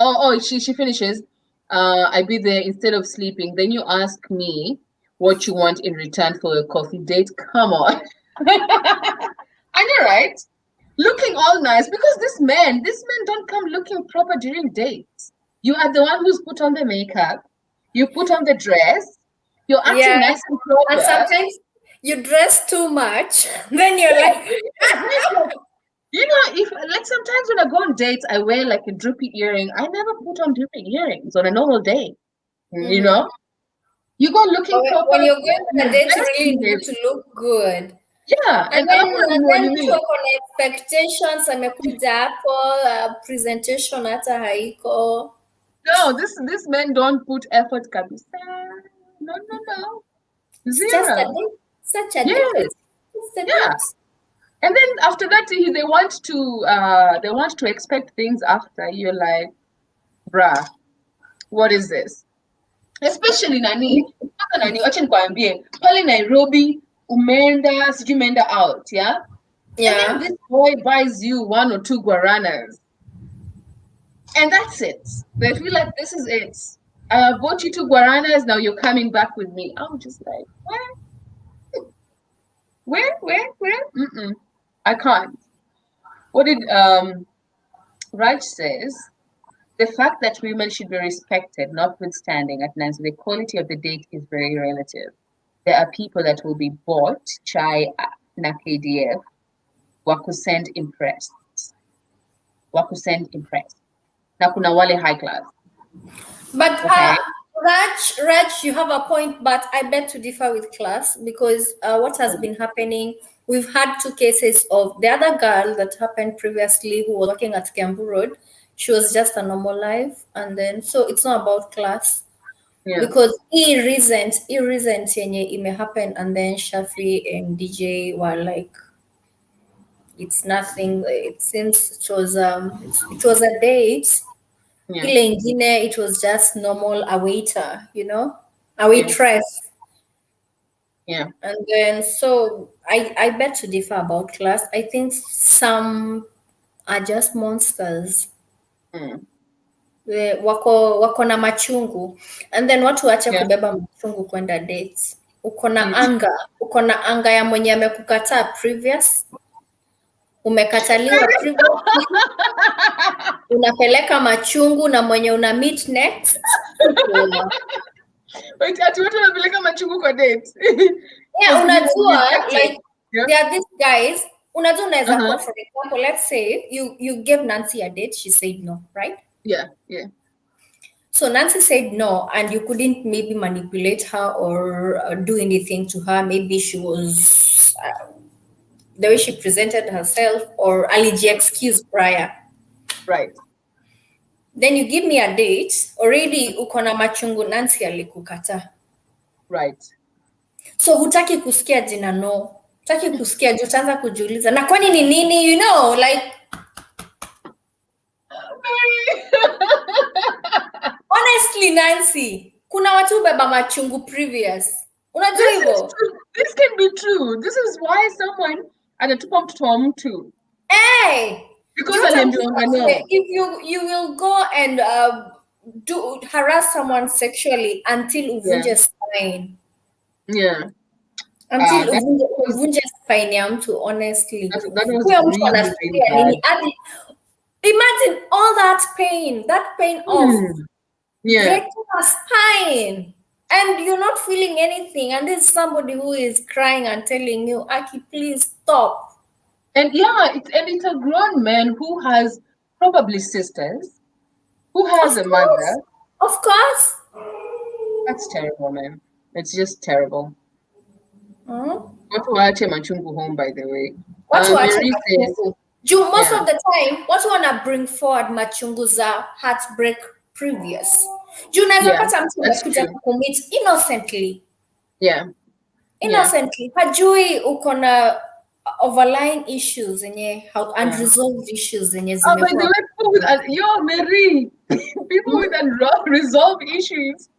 ask me, she finishes. I be there instead of sleeping. Then you ask me what you want in return for a coffee date. Come on, I know, right? Looking all nice because this men don't come looking proper during dates. You are the one who's put on the makeup. You put on the dress. You're acting yeah. nice and And proper. sometimes you dress too much. Then you're Yes, like, yes, like, if like sometimes when I go on dates, I wear like a droopy earring. I never put on droopy earrings on a normal day. You mhm. know, you go looking When proper. you're going on a You're date, you dressed really in need this. to look good. Yeah, And and then hapo and ndio then mtu nini. ako na expectations amekuja hapo presentation hata haiko. No, this men don't put effort, kabisa. No, no, no. It's just a Zero. date. Such a Yes. date. It's a Yeah. date. And then after that, they want to expect things after. You're like, bruh, what is this? Especially wacha nikwambie, pale Nairobi, umeenda, sijui umeenda out, yeah? And then Yeah. this boy buys you one or two guaranas. And that's it. They feel like this is it. I bought you two guaranas, now you're coming back with me. I'm just like, where? Mm-mm. I can't. What did Raj says? The fact that women should be respected, notwithstanding, at Nancy, the quality of the date is very relative. There are people that will be bought, chai na KDF, wakusend impressed. Wakusend impressed. Na kuna wale high class. But Okay. Raj, you have a point, but I beg to differ with class because what has been happening, we've had two cases of the other girl that happened previously who was working at Kiambu Road. She was just a normal life, and then so it's not about class Yeah. because e-recent yenye ime happen, and then Shafi and DJ were like, it's nothing. It seems it was a date. Yeah. Ile ingine, it was just normal, a waiter, a Yeah. waitress. Yeah. And then, so I bet to differ about class. I think some are just monsters. Mm. Wako na machungu. And then watu wache Yeah. kubeba machungu kwenda dates. Uko na Mm. anga ya mwenye amekukataa previous. Umekataliwa previously. Unapeleka machungu na mwenye una meet next. Wait, ati watu wanapeleka machungu kwa date. Yeah, unajua, like Yeah. there are these guys, unajua unaweza Uh-huh. kuwa, for example, let's say you gave Nancy a date, she said no, right? Yeah. Yeah. So Nancy said no, and you couldn't maybe manipulate her or do anything to her. Maybe she was the way she presented herself, or aliji excuse prior. Right. Then you give me a date, already uko na machungu, Nancy alikukata. Right. So hutaki kusikia jina no. Hutaki kusikia juu utaanza kujiuliza. Na kwani ni nini, like honestly, Nancy, kuna watu beba machungu previous. Unajua hivyo? This can be true. This is why someone anatupa mtoto wa mtu. Hey! Because aliambiwa no. If you will go and harass someone sexually until uvunje spine. Yeah. Until uvunje spine ya mtu, honestly. That was Huyo mtu really, anafikiria really nini? Imagine all that pain of breaking a spine, and you're not feeling anything, and there's somebody who is crying and telling you, Aki, please stop. And yeah, it's a grown man who has probably sisters, Who has a mother? Of course. That's terrible, man. It's just terrible. Hmm? What to watch Machungu home, by the way. What you actually Mary says, most yeah, of the time, what you wanna bring forward machunguza heartbreak previous. Juu unaweza yeah, pata mtu that's amekuja true. kucommit innocently. Yeah, yeah, Innocently. Hajui uko na overlying issues zenye yeah. unresolved issues zenye Oh, by the zimekuwa. way, people with Mary, people with unresolved issues.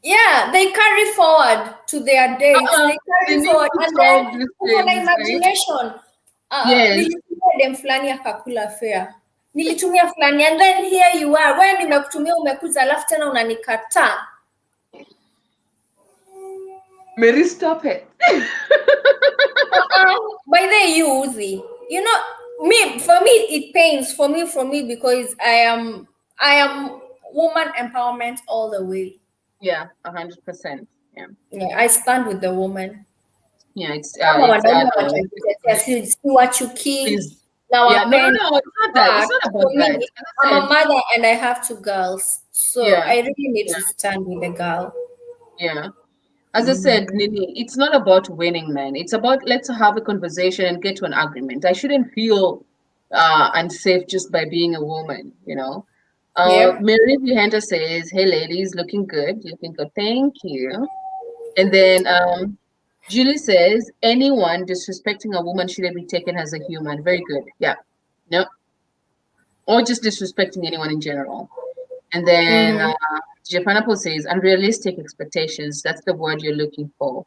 Yeah, they carry forward to their dates. They They carry need forward, to and solve then these uko na things, right? imagination. Yes. Nilitumia dem fulani akakula fare. Nilitumia fulani, and then here you are. Wewe nimekutumia umekuja, alafu tena unanikataa. Mary, stop it. By the Uzi, you know, for me it pains for me because I am woman empowerment all the way. Yeah, 100%. Yeah. Yeah, I stand with the woman. Yeah, it's see what you key. please. Now Yeah, no, it's not that. It's not about that. As I I'm a said, mother and I have 2 girls, so yeah, I really need yeah, to stand with the girl. yeah. As I said, Nini, it's not about winning, man. It's about let's have a conversation and get to an agreement. I shouldn't feel unsafe just by being a woman, you know. Yep. Mary Vihenda says, "Hey, ladies, looking good, looking good. Thank you." And then Julie says, "Anyone disrespecting a woman shouldn't be taken as a human." Very good. Yeah. No. Or just disrespecting anyone in general. And then Pineapple says, unrealistic expectations. That's the word you're looking for.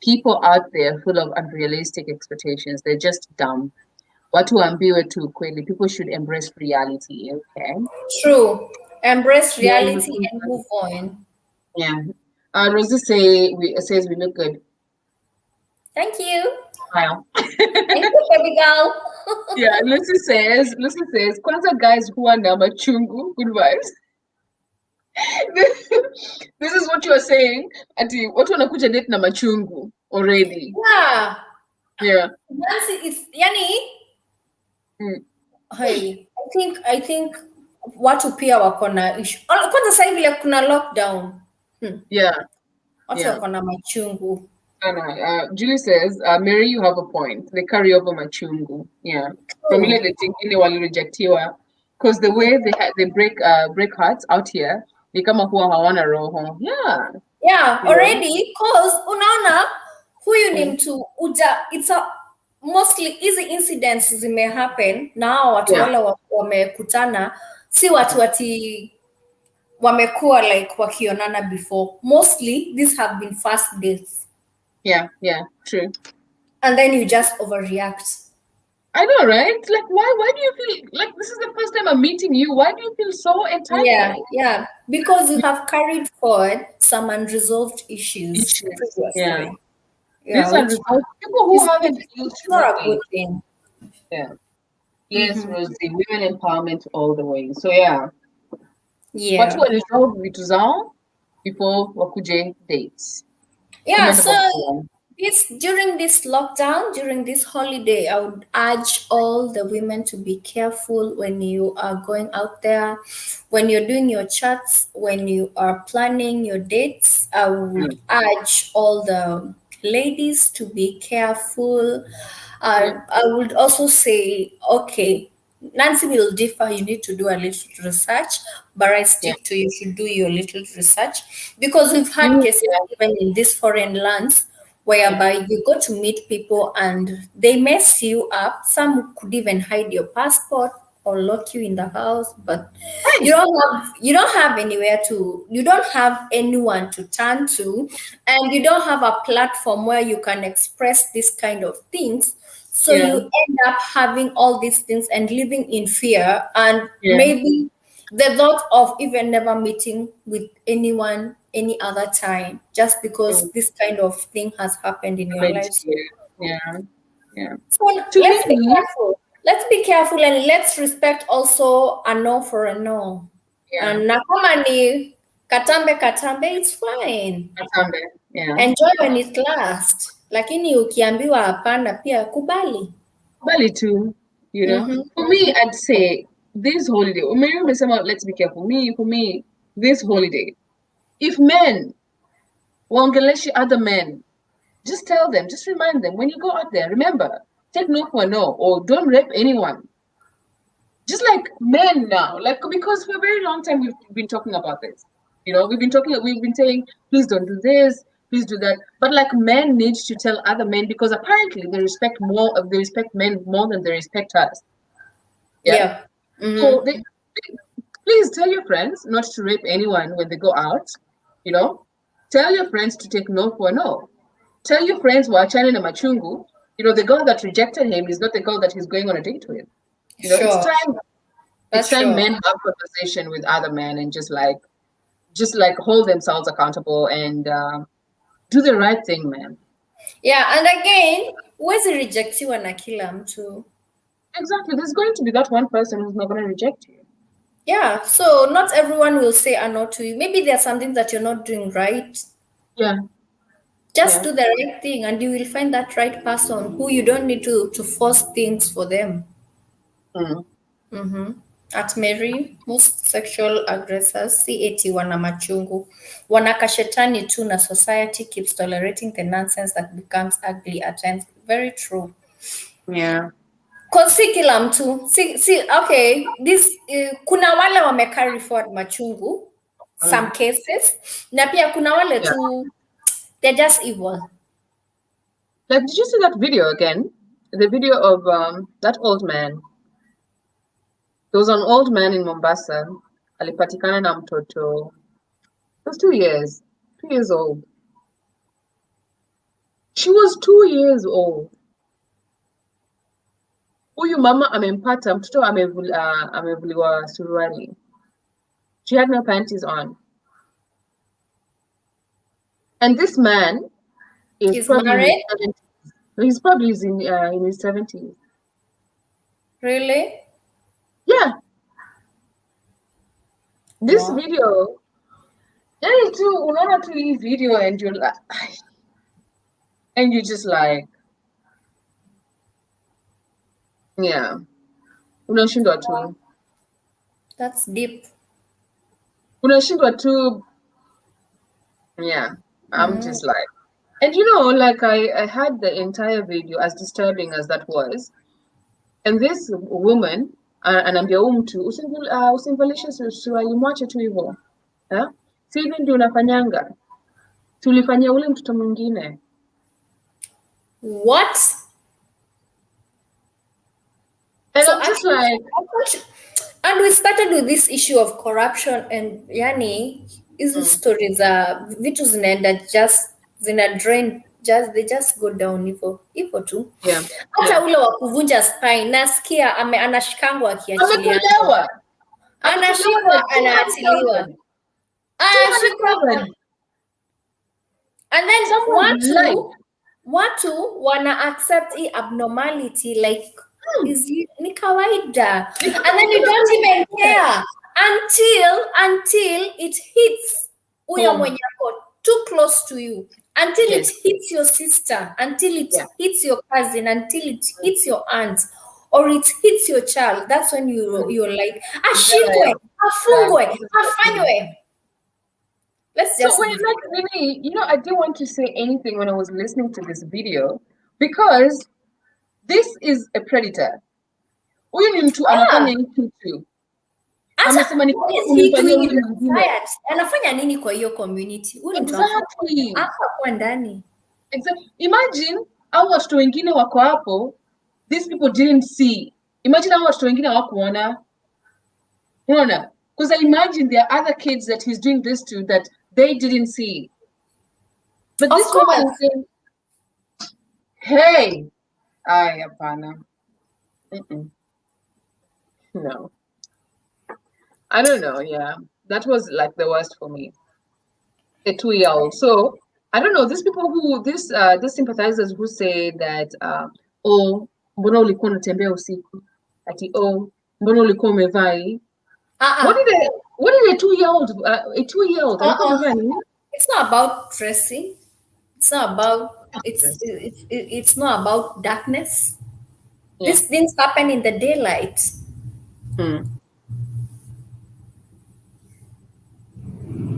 People out there full of unrealistic expectations. They're just dumb. Watu ambiwe tu kweli. People should embrace reality. Okay. True. Embrace Yeah. reality and move on. Yeah. Rosie says we look good. Thank you. Smile. Thank you, baby girl. Yeah. Lucy says, kwanza guys who are na machungu. Good vibes. This is what you are saying. Ati watu wanakuja date na machungu already. Yeah. Yeah. Nancy is yani. Hey, I think watu pia wako na issue. Kwanza sasa hivi like kuna lockdown. Yeah. Watu wako na machungu. Julie says, Mary, you have a point. They carry over machungu. Yeah. From ile the tingine walirejectiwa. Because the way they break hearts out here, ni kama huwa hawana roho. Yeah. Yeah, already cause unaona huyu ni mtu it's a mostly easy incidents zime happen na watu wale wamekutana si watu ati wamekuwa like wakionana before. Mostly these have been first dates. Yeah, true. And then you just overreact. I know, right? Like, why do you feel like this is the first time I'm meeting you? Why do you feel so entitled? Yeah. Because you have carried forward some unresolved issues. Yeah. These unresolved people who haven't healed. It's not a good thing. Yeah. Yes, Rosie, women empowerment all the way. So yeah. Watu walisolve vitu zao before wakuje dates. Yeah, so during this lockdown, during this holiday, I would urge all the women to be careful when you are going out there, when you're doing your chats, when you are planning your dates. I would urge all the ladies to be careful. I would also say, okay, Nancy will differ. You need to do a little research, but I stick to you should do your little research because we've had cases even in these foreign lands whereby you go to meet people and they mess you up. Some could even hide your passport or lock you in the house, but you don't have anywhere to, you don't have anyone to turn to, and you don't have a platform where you can express this kind of things. So you end up having all these things and living in fear and maybe the thought of even never meeting with anyone any other time just because this kind of thing has happened in your life. So let's be careful. Let's be careful and let's respect also a no for a no. And nakama ni katambe, it's fine. Enjoy when it lasts. Lakini ukiambiwa hapana pia kubali. Kubali too, you know. For me, I'd say this holiday, let's be careful. For me, this holiday, if men waongeleshi other men, just tell them, just remind them when you go out there, remember, take no for no, or don't rape anyone. Just like men now, like because for a very long time we've been talking about this. We've been saying, please don't do this, please do that. But like men need to tell other men because apparently they respect men more than they respect us. Yeah. Yeah. Mm-hmm. So please tell your friends not to rape anyone when they go out. Tell your friends to take no for no. Tell your friends waachane na machungu. The girl that rejected him is not the girl that he's going on a date with. Sure. It's time men have conversation with other men and just like hold themselves accountable and do the right thing, man. Yeah, and again, huwezi rejectiwa na kila mtu. Exactly. There's going to be that one person who's not going to reject you. Yeah, so not everyone will say a no to you. Maybe there's something that you're not doing right. Yeah. Just do the right thing and you will find that right person who you don't need to force things for them. At Mary, most sexual aggressors si eti wana machungu. Wanaka shetani tu na society keeps tolerating the nonsense that becomes ugly at times. Very true. Yeah. Cause si kila mtu. Okay, this kuna wale wame carry forward machungu, some cases. Na pia kuna wale tu, they're just evil. Like, did you see that video again? The video of that old man. There was an old man in Mombasa. Alipatikana na mtoto. It was 2 years. 2 years old. She was 2 years old. Huyu mama amempata mtoto amevuliwa suruali. She had no panties on. And this man is probably married? He's probably in his 70s. Really? Yeah. This video, unaona tu hii video and you're like, and you're just like, yeah. Unashindwa tu. That's deep. Unashindwa tu. Yeah. I'm just like, and like I had the entire video, as disturbing as that was, and this woman anaambia huyu mtu usimvalishe suruali, mwache tu hivyo. Si hivi ndio unafanyanga, tulifanyia ule mtoto mwingine. What? And so I'm just like, and we started with this issue of corruption and yani hizi stories za vitu zinaenda zina drain, they just go down hivyo tu. Yeah. Hata ule wa kuvunja spine nasikia anashikangwa akiachiliwa. Anashikwa anaachiliwa. And then watu wana accept hii abnormality like ni kawaida. And then you don't even care until it hits huyo mwenye ako too close to you, until it hits your sister, until it hits your cousin, until it hits your aunt, or it hits your child. That's when you're like, ashikwe, afungwe, afanywe. Let's just. So I didn't want to say anything when I was listening to this video because this is a predator. Huyu ni mtu anafanya hii kitu. Amesema ni anafanya nini kwa hiyo community? Exactly. Kwa ndani. Exactly. Imagine hao watoto wengine wako hapo, these people didn't see. Imagine hao watoto wengine hawakuona. Unaona? Because I imagine there are other kids that he's doing this to that they didn't see. But this woman is saying, hey, hapana. No. I don't know, yeah. That was like the worst for me. A 2-year-old. So, I don't know, these people these sympathizers who say that, mbona ulikuwa unatembea usiku? Ati, mbona ulikuwa umevaa hii? What did a 2-year-old It's not about dressing. It's not about it's not about darkness. These things happen in the daylight.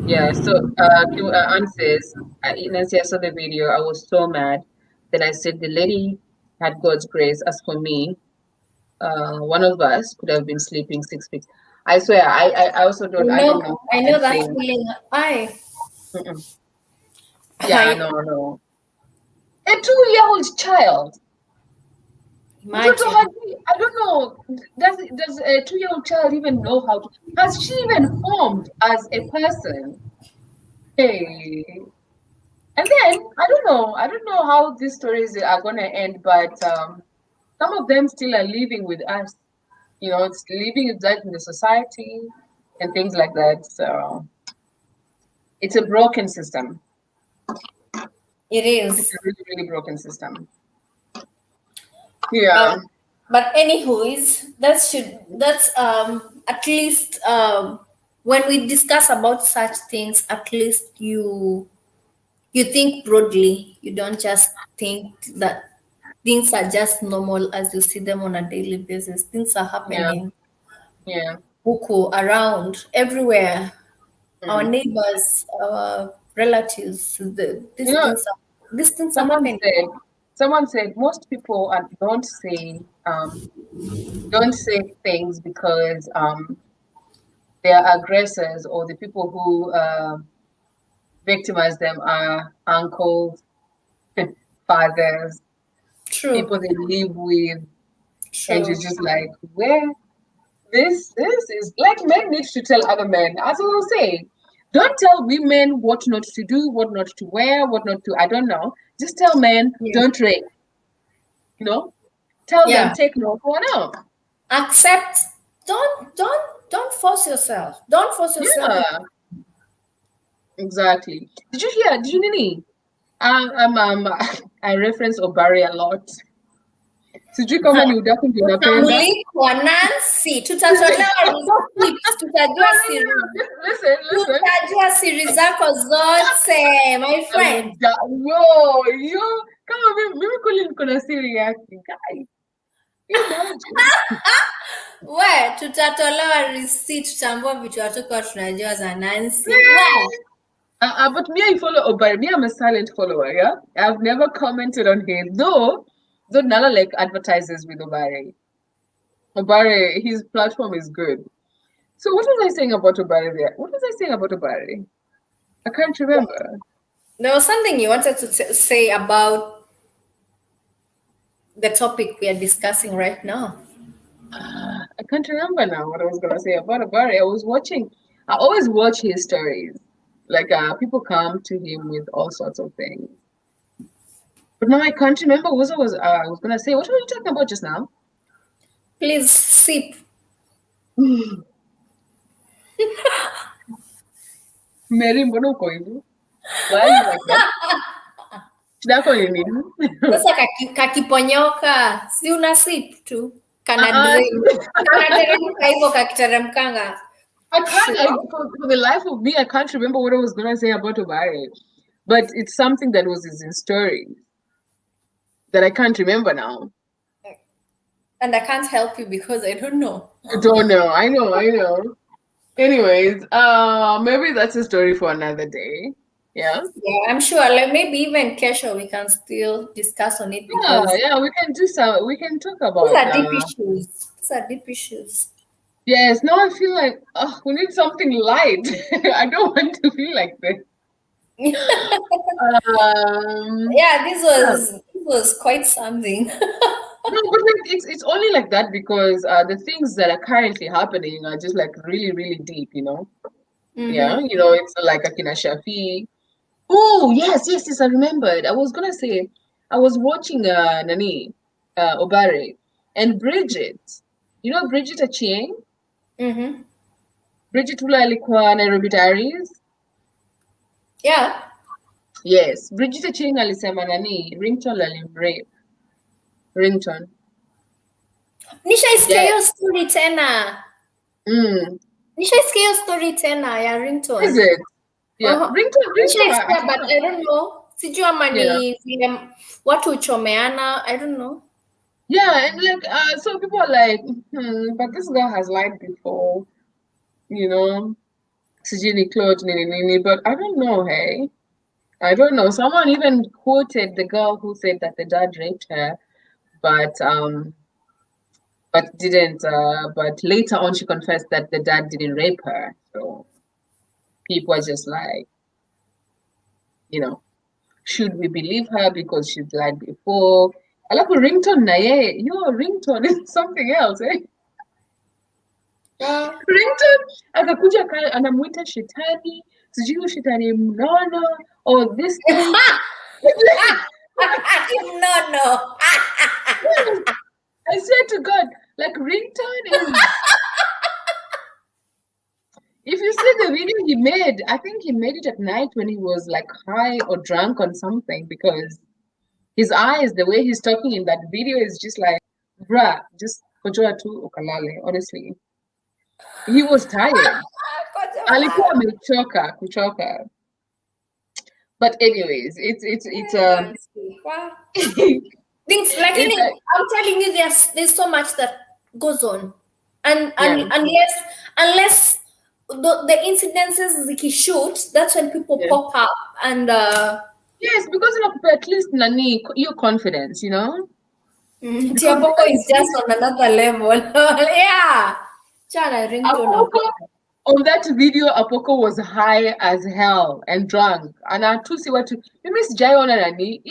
Yeah, so Anne says, Nancy, I saw the video. I was so mad. Then I said, the lady had God's grace. As for me, one of us could have been sleeping 6 feet. I swear, I also I don't know I that know that saying. feeling. Mm-mm. Yeah, I no, no. A 2-year-old child. I don't know imagine. how. I don't know. Does a 2-year-old child even know how to? Has she even formed as a person? Hey. And then I don't know how these stories are gonna end, but some of them still are living with us. You know, it's living with us in the society and things like that. So it's a broken system. It It's is. a really, really broken system. But Yeah, anyways, that's at least when we discuss about such things, at least you think broadly. You don't just think that things are just normal as you see them on a daily basis. Things are yeah, happening yeah. buku around everywhere. Our Mm. neighbors, our relatives, You know, these things are someone happening. said someone said most people don't say things because their aggressors or the people who victimize them are uncles, fathers, True, people they live with, and you're true. just like, where this is like men need to tell other men. As I was saying, don't tell women what not to do, what not to wear, what not to. I don't know. Just tell men Yeah. don't rape. You know, tell them Yeah. take no for no. Accept. Don't force yourself. Don't force yourself. Yeah, exactly. Did you hear? Did you Nini? I reference Obari a lot. Sijui kama ni udaku ndio napenda. Utamulikwa Nancy, tutatolewa receipts, tutajua siri, Listen. tutajua siri zako zote, my friend. Yo, kama mimi kweli niko na siri yake. Guys, imagine. We, tutatolewa receipt, tutambua vitu hatukuwa tunajua za Nancy. We, But me, I follow Obari. Me, I'm a silent follower, yeah? I've never commented on him, though Nala like advertises with Obari. Obari, his platform is good. So what was I saying about Obari there? What was I saying about Obari? I can't remember. there was something you wanted to say about the topic we are discussing right now. I can't remember now what I was gonna say about Obari. I always watch his stories. Like people come to him with all sorts of things. But now I can't remember what I was gonna say. What were you talking about just now? Please sip. Mary, mbona uko hivi? Why are you like that? Shida yako ni nini? Sasa kakiponyoka, si una sip tu. Kana Uh-uh. teremka hivyo kakiteremkanga. For the life of me, I can't remember what I was gonna say about Obari. But it's something that was in story that I can't remember now. And I can't help you because I don't know. I don't know. I know. Anyways, maybe that's a story for another day. Yeah. Yeah, I'm sure. Like maybe even Kesha, we can still discuss on it because Yeah, we can do some. We can talk these about. are deep issues. These are deep issues. Yes. Now I feel like we need something light. I don't want to feel like this. Yeah, Yeah. this was quite something. No, but like it's only like that because the things that are currently happening are just like really, really deep, you know? Yeah, Mm-hmm. it's like Akina Shafi. Oh, yes, I remembered. I was gonna say I was watching Nani, Obare and Bridget. You know Bridget Achieng? Mm-hmm. Bridget ule alikuwa Nairobi Diaries? Yeah. Yes, Bridget Achieng alisema nani, Ringtone alimrape. Ringtone. Nishaisikia Yeah. hiyo story tena. Mm. Nishaisikia hiyo story tena ya ringtone. Is it? Yeah. Uh-huh. Ringtone, Nishaisikia but I don't know. Sijui ama yeah. ni vile watu huchomeana. I don't know. Yeah, and like so people are like, but this girl has lied before, you know. sijui ni clothes nini nini, but I don't know, hey. I don't know. Someone even quoted the girl who said that the dad raped her, but didn't. But later on, she confessed that the dad didn't rape her. So people are just like, you know, should we believe her because she's lied before? Alafu ringtone na yeye, your ringtone is something else, eh? Ringtone akakuja anamuita shetani, sijui shetani mnono, or this thing. No. I swear to God, like ringtone is. If you see the video he made, I think he made it at night when he was like high or drunk on something because his eyes, the way he's talking in that video is just like, bruh, just kojoa tu ukalale, honestly. He was tired. Alikuwa amechoka, kuchoka. But anyways, it's things like I'm telling you, there's so much that goes on, and unless the incidences he shoots, that's when people pop up and yes, because at least nani your confidence, you know. Tiapoko is just on another level. Yeah, Chana ringtone. On that video, Apoko was high as hell and drunk. And I to see what to Miss Jaiona Nani,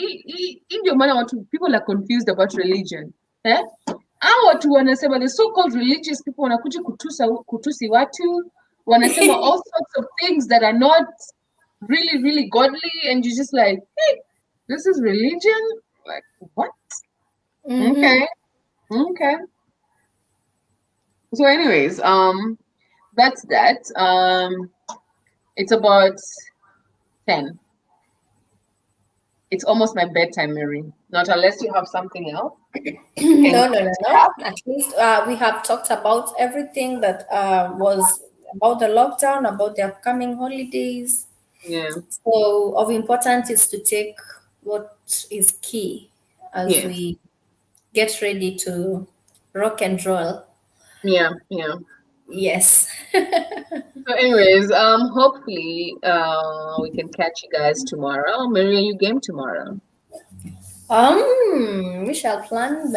in your manner, what people are confused about religion. Eh? Hao watu wanasema the so-called religious people wanakuja kutusi watu, wanasema all sorts of things that are not really, really godly, and you're just like, hey, this is religion? Like, what? Okay. So anyways, that's that. It's about 10. It's almost my bedtime, Mary. Not unless you have something else. No. At least we have talked about everything that was about the lockdown, about the upcoming holidays. Yeah. So of importance is to take what is key as we get ready to rock and roll. Yeah. Yes. So anyways, hopefully we can catch you guys tomorrow. Mary, are you game tomorrow? We shall plan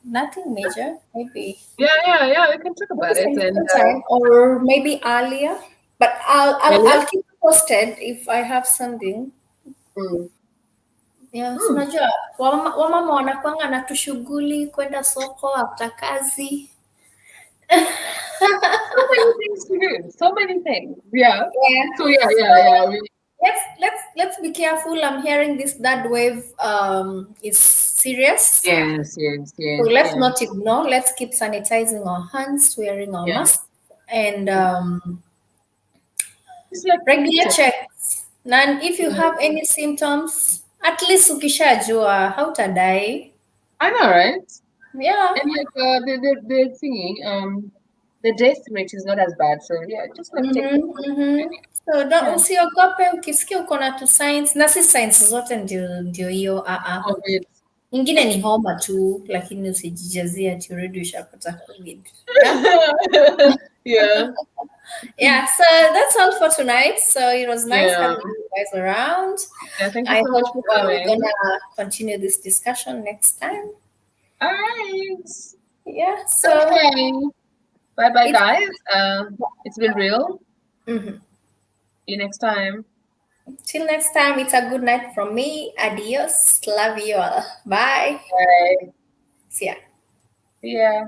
nothing major, maybe. Yeah. We can talk about it and time, or maybe earlier. But I'll keep you posted if I have something. Yeah, unajua wamama wanakuanga na tushughuli kwenda soko after kazi. So many things to do. So many things. Yeah. So yeah. Let's be careful. I'm hearing this third wave is serious. Yes. So let's not ignore. Let's keep sanitizing our hands, wearing our masks, and regular checks. And if you have any symptoms, at least ukishajua hautadai. I know, right? Yeah. And like the thingy, the death rate is not as bad. So yeah, just like take it. So don't usiogope ukisikia uko na tu signs, na si signs zote ndio hiyo ingine ni homa tu, lakini usijijazie ati already ushapata COVID. Yeah, so that's all for tonight. So it was nice having you guys around. Yeah, thank you so much for coming. We're gonna continue this discussion next time. All right. Yeah. So okay. Bye, guys. It's been real. See you next time. Till next time, it's a good night from me. Adios. Love you all. Bye. Bye. See ya. See ya.